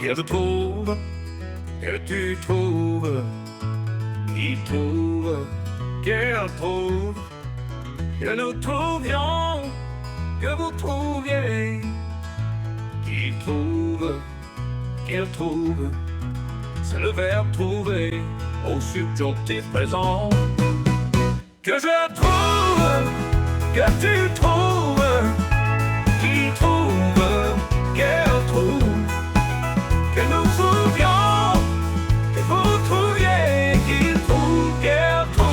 qu'il trouve, que tu trouves, il trouve, qu'elle trouve, que nous trouvions, que vous trouviez, qu'il trouve, qu'elle trouve. C'est le verbe trouver au subjonctif présent. Que je trouve, que tu trouves, qu'il trouve, qu'elle trouve, que nous trouvions, que vous trouviez, qu'il trouve, qu'elle trouve.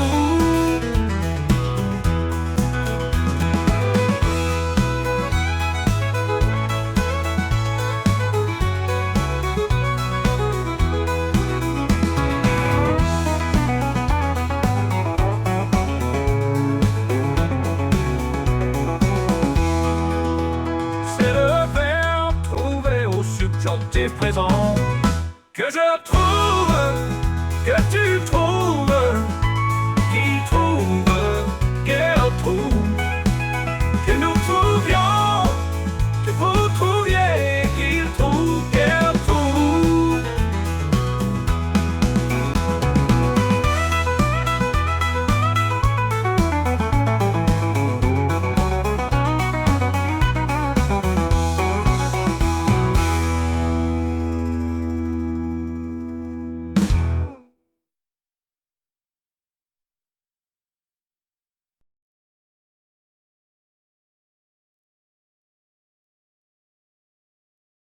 Subjonctif présent. Que je trouve, que tu trouves.